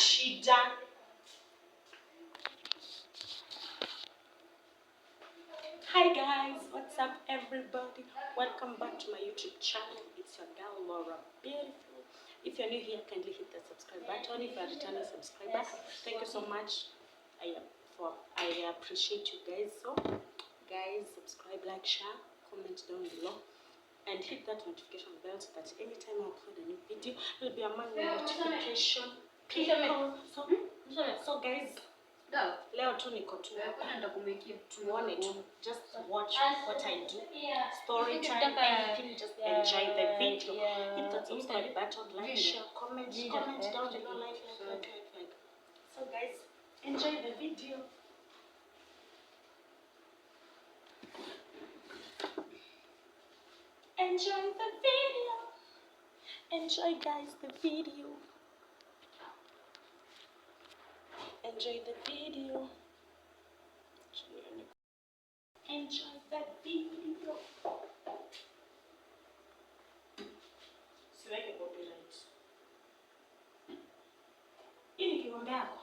Shida. Hi guys, what's up everybody? Welcome back to my YouTube channel. It's your girl Laura Beautiful. If you're new here, kindly hit the subscribe button. If you're a returning subscriber, thank you so much. I appreciate you guys. So guys, subscribe, like, share, comment down below, and hit that notification bell so that anytime I upload a new video, it'll be among the notification people. So guys, leo tu niko tu tuone tu, just watch what I do, story time, anything, just enjoy the video. Hit that subscribe button, like, share, comment down below, like. So guys, enjoy the video. Enjoy the video. Enjoy guys the video. Enjoy the video. Enjoy the video. Siweke copyright. Hii ni kikombe yako.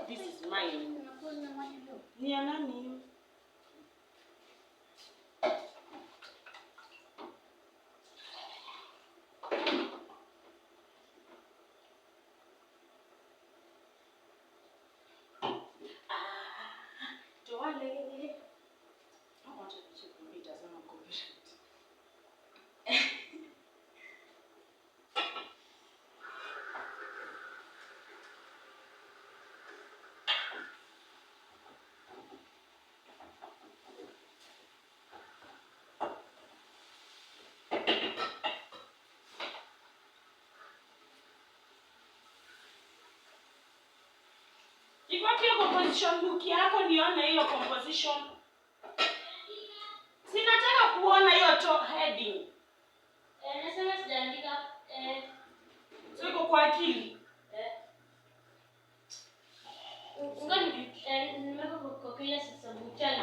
This is mine. Ni ya nani? Iko hiyo composition book yako, nione hiyo composition. Sinataka kuona hiyo top heading. Nasema sijaandika siko kwa akili. Ngani nimeweka kwa kile sababu chani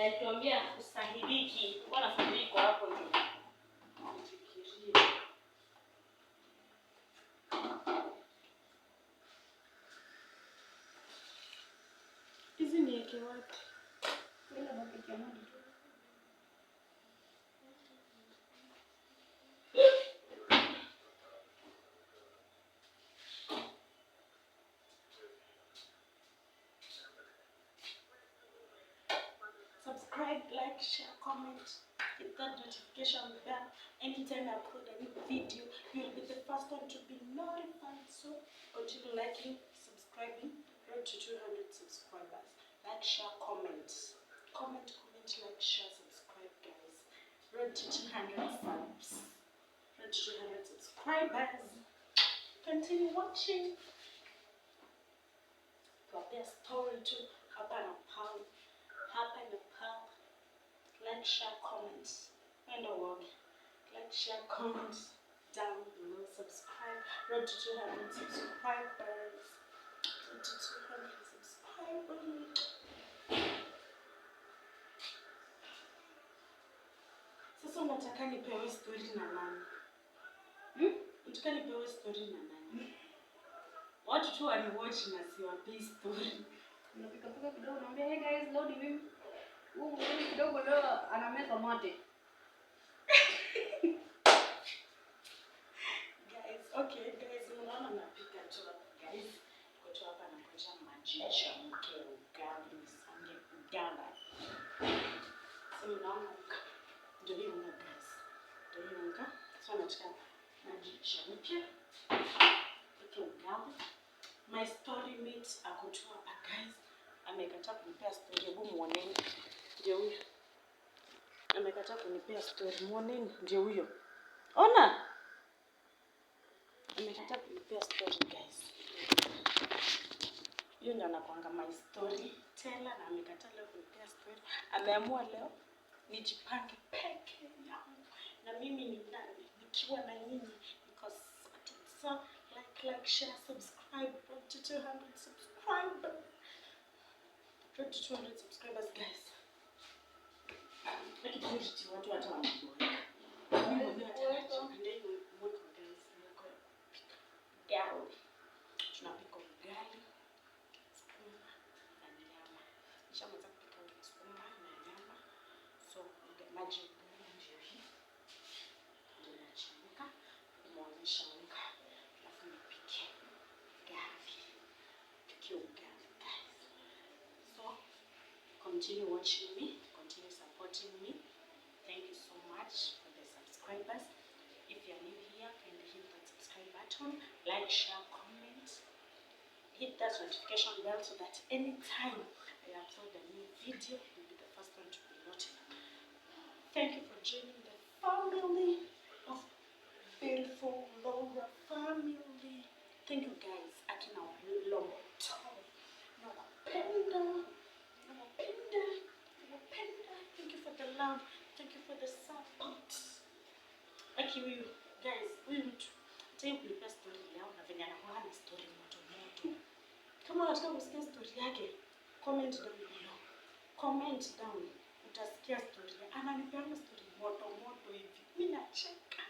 alituambia usahiliki. Bwana sahiliki hapo ndio. Hizi ni yake wapi? Wala bucket ya maji tu. Subscribe, like, share, comment, hit that notification bell. Anytime I upload a new video, you'll be the first one to be notified. So continue liking, subscribing. Road to 200 subscribers. Like, share, comment, like, share, subscribe, guys. Road to 200 subs. Road to 200 subscribers. Continue watching. Got their story too. Hapa na pal. Like, share, comment. And a word. Like, share, comment down below. Subscribe. Road to 200 subscribers. Road to 200 subscribers. Sasa unataka nipewe story na nani? Unataka nipewe story na nani? Watu tu waniwatch na siwapi story. Unapika kidogo unaambia hey guys, load him. Mwili kidogo leo anameza mate. Guys, unaona napika tu guys. Kwa tu hapa nakuja majicha mke ugali, sange uganda. So unaona ndio hiyo una guys. Ndio hiyo unga. So nataka majicha mke. Mke ugali. My story mate akotoa hapa guys. Amekataa kunipea story, hebu muoneni. Ndio huyo. Amekataa kunipea story, muoneni. Ndio huyo. Ona. Amekataa kunipea story guys. Hiyo ndio anakuanga my story teller, na amekataa leo kunipea story. Ameamua leo nijipange peke yangu. Na mimi ni nani? Nikiwa na nyinyi because so like, share, subscribe to 200 subscribers. 200 subscribers guys. Like it watu hata wanajua. Mimi ndio hata ndio mweko guys. continue watching me, continue supporting me. Thank you so much for the subscribers. If you're new here, kindly hit that subscribe button, like, share, comment, hit that notification bell so that anytime I upload a new video, you'll be the first one to be notified. Thank you for joining the family of beautiful Laura family. Thank you guys. Akina Lomoto. Nawapenda. Thank you for the love. Thank you for the support. Aki huyu guys, huyu mtu tayari kulipa story leo na venye anakuwa na story moto moto. Kama unataka kusikia story yake, comment down below. Comment down. Utasikia story. Ananipeana story moto moto hivi. Mimi nacheka.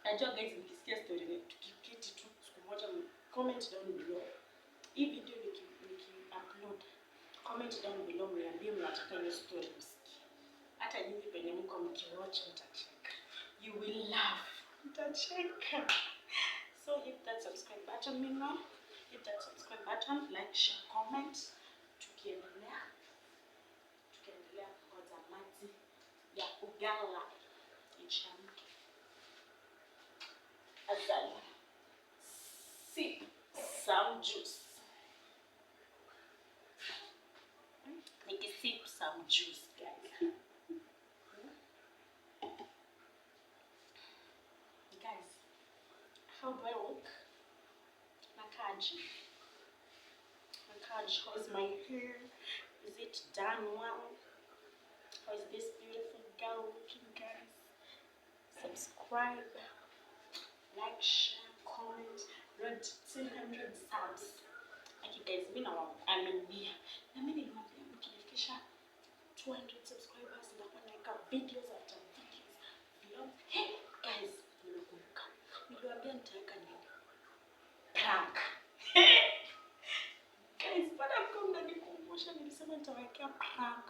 Najua guys, mkisikia story ni tukiketi tu siku moja, comment down below. Hii video upload. Comment down below mniambie mnataka hiyo story msikie. Hata nyinyi penye mko mkiwatch mtacheka. You will laugh. Mtacheka. So hit that subscribe button meanwhile. Hit that subscribe button, like, share, comment. Tukiendelea ngoja maji ya ugala ichemke. Azali. Sip some juice. Sip some juice, guys. Guys, how do I look? Nakaji, how's my hair? Is it done well? How is this beautiful girl looking, guys? Subscribe, like, share, comment. Road to 200 subs. Okay, guys, I'm in here. Na mimi niwaambia mkifikisha 200 subscribers nitakuwa naweka videos after videos. Vlog. Hey guys, nimekumbuka. Niliwaambia nitaweka nini? Prank. Guys, baada ya kuwa mnanikumbusha nilisema nitawekea prank.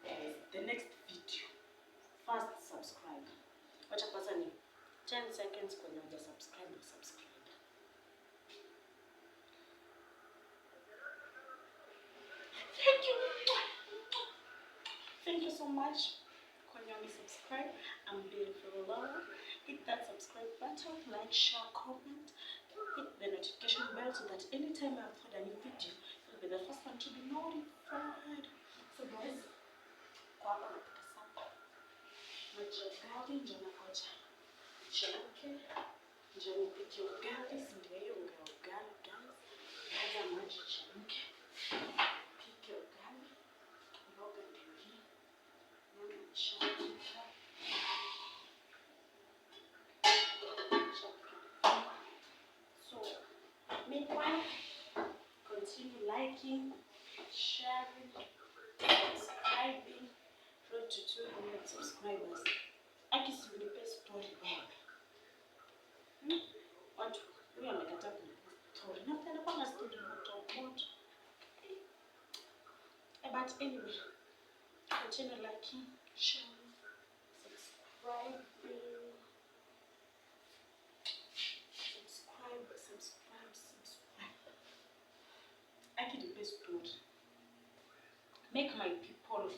Guys, the next video. First subscribe. Wacha kwanza ni 10 seconds kwenye uja subscribe. Thank you so much. Kwenye subscribe. I'm beautiful Laura. Hit that subscribe button, like, share, comment. Hit the notification bell so that anytime I upload a new video, you'll be the first one to be notified. So guys, kwa hapa napika sapa. Ugali ndio nakocha. Chemke. Ndio nipike ugali, si ndio hiyo ugali guys. Kaza maji chemke. Pike ugali. Mboga ndio hii. Nyama chemka. So, meanwhile, continue liking, sharing, subscribing. Road to 200 subscribers. Akisunipe story wewe. Watu huyu amekataa kunipa story. Napenda kwa story moto. But anyway, continue liking, sharing, subscribing. Subscribe. I can do best story. Make my people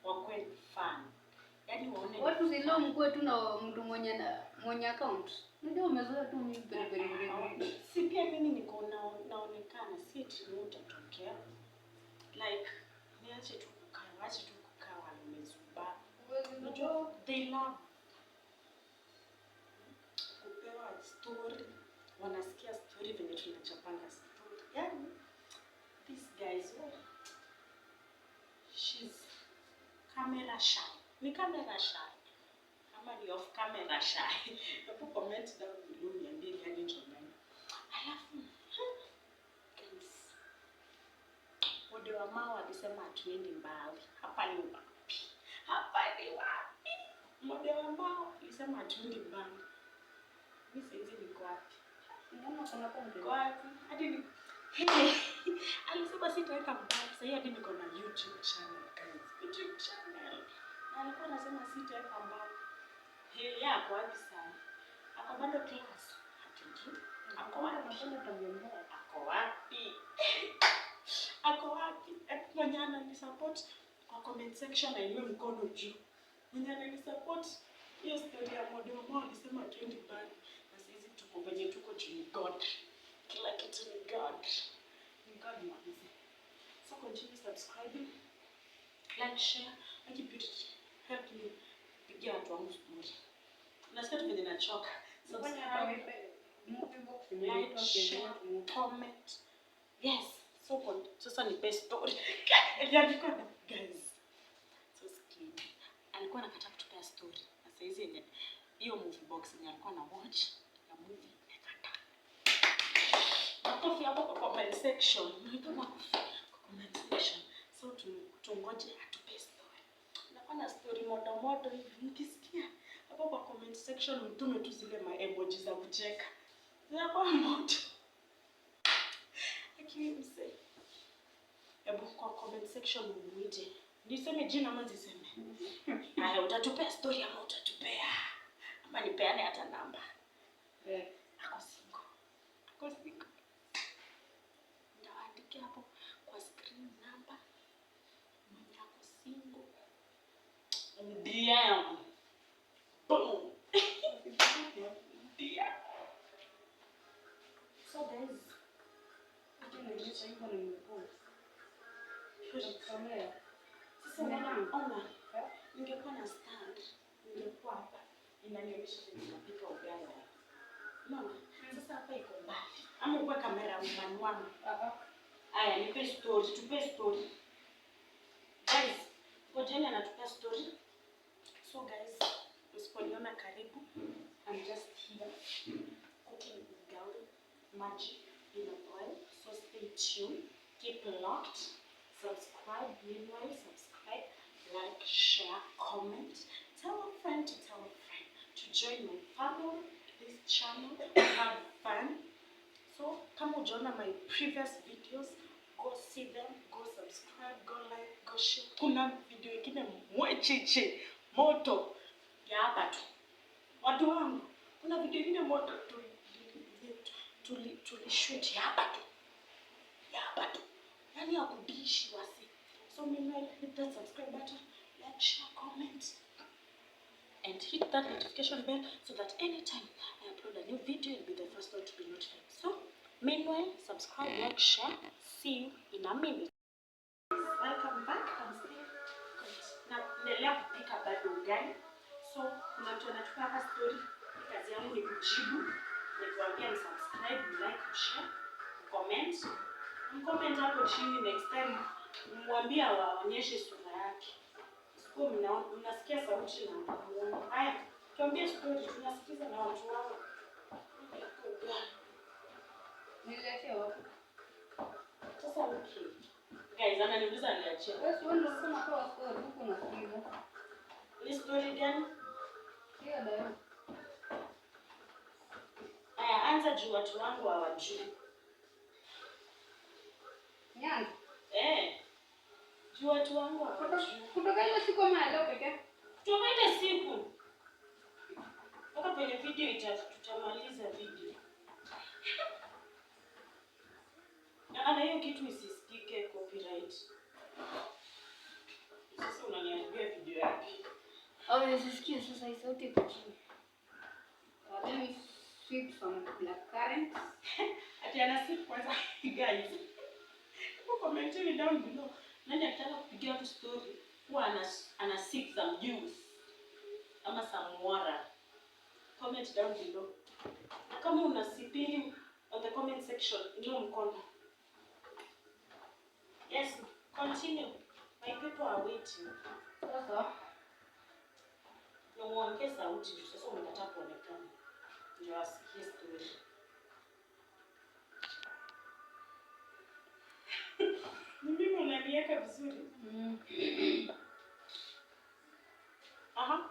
wakwe fun. Yaani waone watu zilo mkwe tu na mtu mwenye account. Ndio umezoea tu mimi pere. Si pia mimi niko naonekana si eti utatokea. Like niache tu kukaa wamezuba. Unajua they love kupewa story. Wanasikia story venye tunachapanga story. Yaani this guys, she's camera shy. Ni camera shy. Ama ni off camera shy. Hapo comment down below niambie gani nchondani. Alafu guys, wode wa mama alisema hatuendi mbali. Hapa ni wapi? Wode wa mama alisema hatuendi mbali. Mimi saizi niko wapi? Mbona kuna pombe? Kwa wapi? Hadi ni alisema sitaweka mbali. Sasa hadi niko na YouTube channel guys. YouTube channel. Na alikuwa anasema sitaweka mbali. Hili yako wapi sana? Ako bado class. Hatujui. Ako wapi? Napenda tabia mbaya. Ako wapi? Ako wapi? Mwenye ananisupport kwa comment section ainue mkono juu. Mwenye ananisupport hiyo story ya Modomo alisema twendi bad. Na sisi tuko penye tuko juu ni God. Kila kitu ni God. Ni God mwanzi. So continue subscribing, like, share, make it help me pigia watu wangu story. Nasikia tu venye nachoka. Subscribe, like, share, comment. Yes. So sasa ni best story. Alikuwa na guys. So skinny. Alikuwa anakataa kutupea story. Na saa hizi yenye hiyo movie box yenye alikuwa na watch ya movie nikataa. Makofi hapo kwa comment section. Mlipo makofi kwa comment section. So tungoje atupe story. Nakuwa na story moto hivi. Nikisikia hapo kwa comment section mtume tu zile emoji za kucheka. Zinakuwa moto. Lakini mse. Hebu kwa comment section mwite. Niseme jina ama niseme? Haya, utatupea story ama utatupea? Ama nipeane hata namba. Ako single. Nitaandika hapo kwa screen namba. Mwenye ako single. DM. Boom. DM. So guys, ona, ningekuwa na stand, ningekuwa hapa, inanionyesha ninapika ugali. Unaona? Sasa hapa iko mbali. Ama uwe kamera wangu. Aya, nipe story, tupe story. Guys, ngojeni anatupa story. So guys, msiponiona karibu, I'm just here cooking ugali, maji in a boil. So stay tuned, keep locked, subscribe, meanwhile subscribe, like, share, comment, tell a friend to tell a friend to join my family, this channel, have fun. So kama hujaona my previous videos, go see them, go subscribe, go like, go share. Kuna video ingine mwecheche moto ya hapa tu. Watu wangu, kuna video ingine moto tulishoot ya hapa tu. Ya hapa tu. Yani ya kudishi wasi. So meanwhile, hit that subscribe button, like, share, comment, and hit that notification bell so that anytime I upload a new video, you'll be the first one to be notified. So meanwhile, subscribe, like, share. See you in a minute. Welcome back. I'm still naendelea kupika bado ugali. So kuna mtu anatupa hapa story. Kazi yangu ni kujibu, ni kuambia msubscribe, like, share, comment. Mcomment hapo chini next time mwambie waonyeshe sura yake. Sikuwa mnasikia sauti na muone. Haya, tuambie story, tunasikiza na watu wao. Niletee wapi? Sasa okay. Guys, ananiuliza niachie. Wewe sio ndio unasema kwa story huko unasikiza. Ni story gani? Hiyo ndio. Aya, anza juu watu wangu hawajui. Nyanza. Juu watu wangu hawajui. Kutoka ile siku ama leo pekee? Kutoka ile siku. Mpaka kwenye video tutamaliza video. Na hiyo kitu isisikike copyright. Sasa unaniambia video yake. Au nisisikie sasa hii sauti iko chini. Let me sweep some black currants. Ati ana sip kwanza guys. Comment me down below. Nani anataka kupigia tu story? Huwa ana sip some juice. Ama some water. Comment down below. Na kama una sipini on the comment section, inua mkono. Yes, continue. My people are waiting. Sasa Namuongea sauti juu sasa unataka kuonekana. Ndio asikie story. Ni mimi unaniweka vizuri. Aha.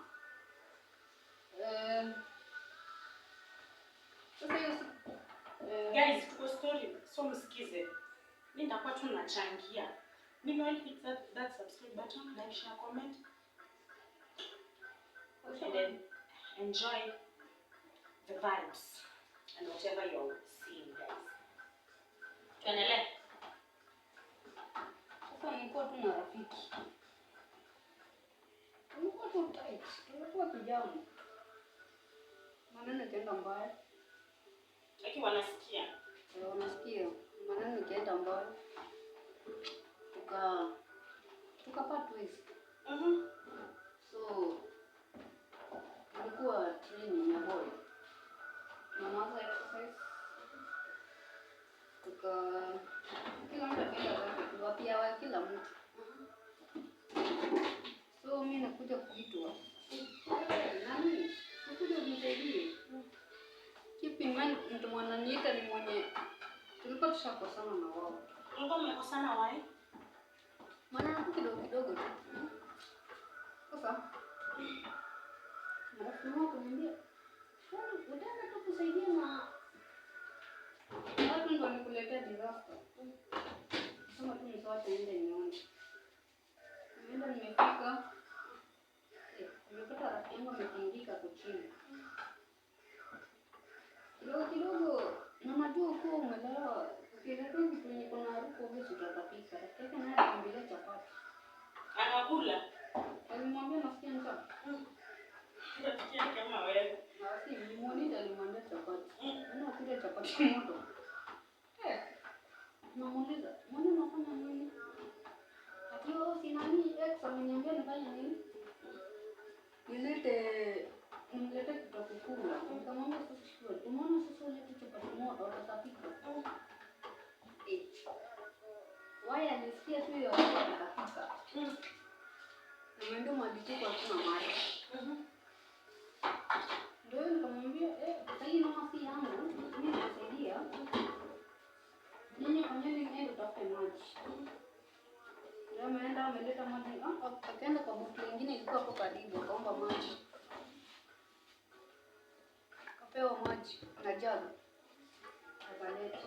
Sasa hiyo Guys, tuko story. So msikize. Mimi nitakuwa tu nachangia. Meanwhile, hit that subscribe button, like, share, comment. And then enjoy the vibes and whatever you're seeing, guys. Tuendelee. Sasa nilikuwa tu na rafiki. Tulikuwa tu tight. Tulikuwa kijana. Maneno kaenda mbaya. Lakini wanasikia. Wanasikia. Maneno kaenda mbaya. Tukapata ways. So tulikuwa training ya boy. Mama exercise. Kila mtu akaenda zake, tuwapia wa kila mtu. So mimi nakuja kuitwa. Nani? Nakuja unisaidie. Keep in mind mtu mwananiita ni mwenye tulikuwa tushakosana na wao. Mlikuwa mmekosana wapi? Maana kidogo kidogo tu. Sasa marafiki wangu kuniambia, "Unataka tu kusaidia na watu ndio nikuletea disaster." Sema tu msaada niende nione. Nimeenda nimefika. Nimepata rafiki yangu ametindika kwa chini. Kidogo kidogo na najua uko umelewa. Ukielekea kwenye kuna harufu hivi utatapika. Rafiki naye anambilia chapati. Anakula. Alimwambia nasikia njaa. Rafiki yake kama wewe. Na si nilimwona alimwambia chapati. Unakula chapati moto. Namuuliza, "Mbona unafanya nini?" Akiwa si nani ex ameniambia nifanye nini? Nimlete kitu kukula. Nikamwambia sasa shule. Umeona sasa ulete chapati moto utatapika. Why alisikia tu hiyo akatapika. Na ndio mwadituko hatuna mali. Ndio nikamwambia sasa hii mama si yangu. Mimi nasaidia. Nyinyi fanyeni nini utafute maji. Ndio ameenda ameleta maji. Akaenda kwa buku nyingine ilikuwa hapo karibu akaomba maji. Akapewa maji na jug. Akaleta.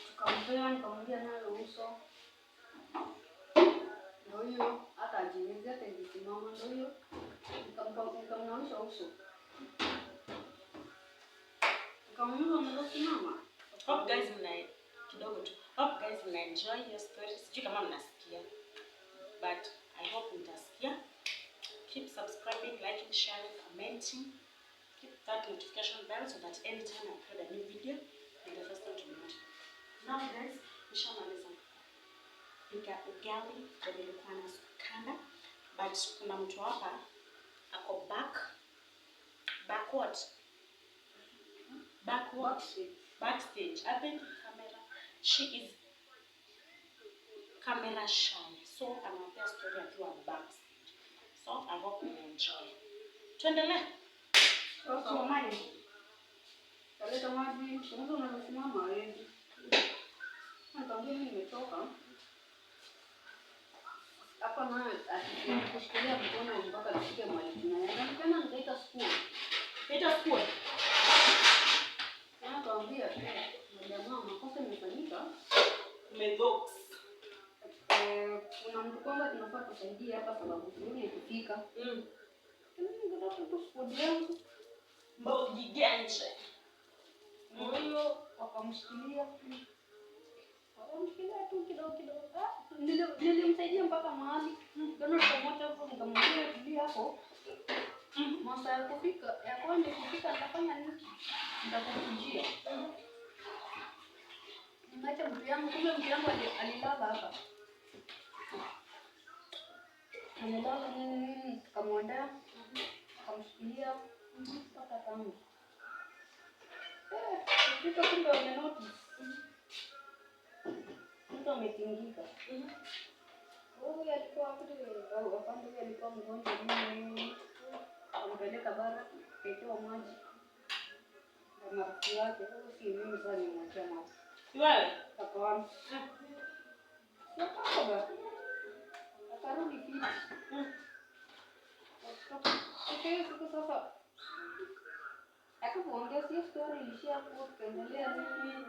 Tukampea nikamwambia nayo uso. Ndio hiyo hata ajiniza tengisimama ndio hiyo. Nikamnawisha uso. Nikamwambia mnasimama. Hope guys kidogo tu. Hope guys mna enjoy your story. Sijui kama mnasikia. But I hope mtasikia. Keep subscribing, liking, sharing, commenting. Keep that notification bell so that anytime I upload a new video, you're the first one to know. Now guys, nishamaliza kupika ugali kwa nilikuwa nasukana, but kuna mtu hapa ako backstage. I think camera. She is camera shy. So anapea story akiwa backstage. So I hope you enjoy. Tuendelee. Sasa maji. Kaleta maji, mtu unasimama hivi. Nikamwambia mimi nimetoka. Hapa naye kushikilia mkono mpaka nifike mahali tunaenda. Tena nikaita school. Nikamwambia jamaa makosa imefanyika. Umedox. Kuna mtu kwamba tunafaa kusaidia hapa sababu sisi ikifika. Ndio tu school yangu. Mbona giganje? Moyo wakamshikilia. Wakamshikilia tu kidogo kidogo. Nilimsaidia mpaka mahali. Ndio tukamoja hapo nikamwambia tulia hapo. Masaa ya kufika, ya kwenda kufika nitafanya nini? Nitakukujia. Nimeacha mtu yangu, kumbe mtu yangu alilala hapa. Alilala nini? Kamwanda. Kamshikilia mpaka tangu. Kitu kumbe wamenotice. Mtu ametingika. Huyu alikuwa hapo wapande alikuwa mgonjwa mimi. Ampeleka bara kupewa maji. Na marafiki wake si mimi sasa nimwachia maji. Wewe Akawa sasa akarudi pia. Siku sasa akapoongea hiyo story ilishia hapo tukaendelea nini.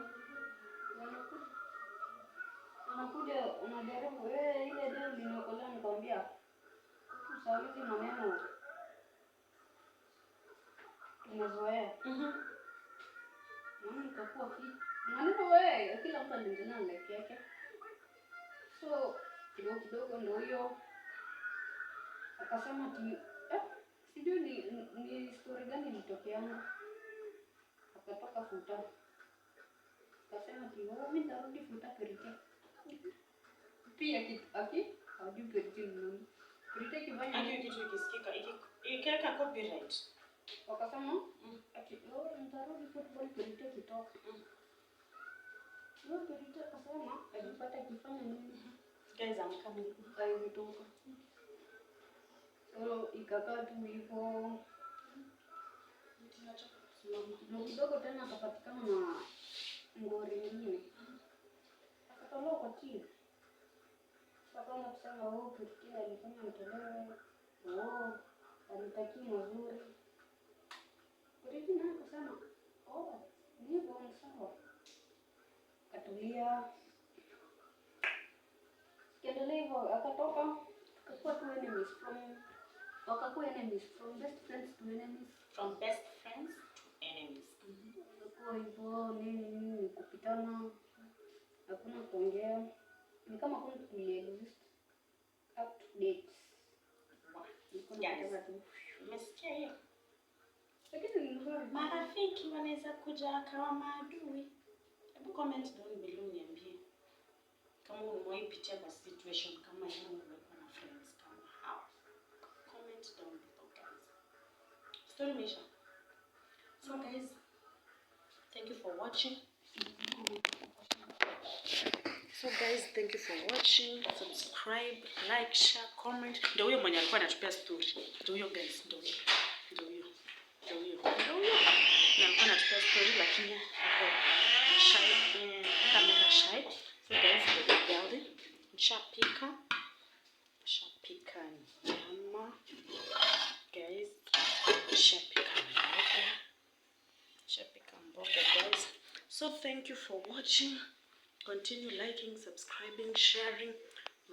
Anakuja unajaribu ile ndio linakolea nikwambia. Usawiti maneno tumezoea. Mama nikakuwa fit. Maneno wewe, kila mtu anaendelea na life yake. So kidogo kidogo ndio hiyo akasema ati sijui ni story gani ilitokeanga. Akatoka futa. Akasema ati mimi nitarudi futa Perite. Pia hajui Perite ni nani. Perite kifanya Hadi kitu ikisikika ikiweka copyright. Wakasema ati nitarudi football Perite kitoka. Perite akasema alipata kifanya nini? Guys, I'm coming. Alitoka. So ikakaa tu hivyo. Na kidogo tena akapatikana na ngori nyingine. Akatolewa kwa chini. Wakaanza kusema Perite alifanya mtolewe. Alitaki mazuri. Perite naye akasema ndivyo sawa. Katulia. Kiendelea hivyo akatoka. Wakakuwa enemies from best friends to enemies. From best friends to enemies. Wakakuwa hivyo nini kupitana. Hakuna kuongea. Ni kama kuna exist up to date. Umesikia hiyo? Lakini ni nzuri. Marafiki wanaweza kuja akawa maadui. Hebu comment down below niambie. Kama umewaipitia kwa situation kama hiyo umekuwa na friends kama hao. Comment down below guys. Story imeisha. So guys, thank you for watching. Subscribe, like, share, comment. Ndio huyo mwenye alikuwa anatupia story. Ndio huyo guys, ndio huyo. Na alikuwa anatupia story lakini ako shy, camera shy. So guys, the girl nishapika nyama. Guys, nishapika mboga guys. So thank you for watching. Continue liking, subscribing, sharing.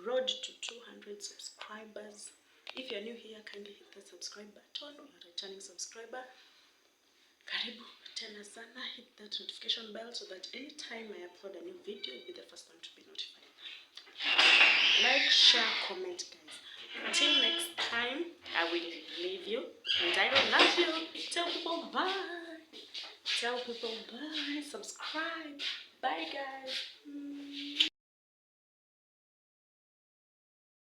Road to 200 subscribers. If you're new here, kindly hit the subscribe button. You're a returning subscriber. Karibu tena sana. Hit that notification bell so that anytime I upload a new video, you'll be the first one to be notified. Like, share, comment guys. Until next time, I will leave you. And I will love you. Tell people bye. Subscribe. Bye guys.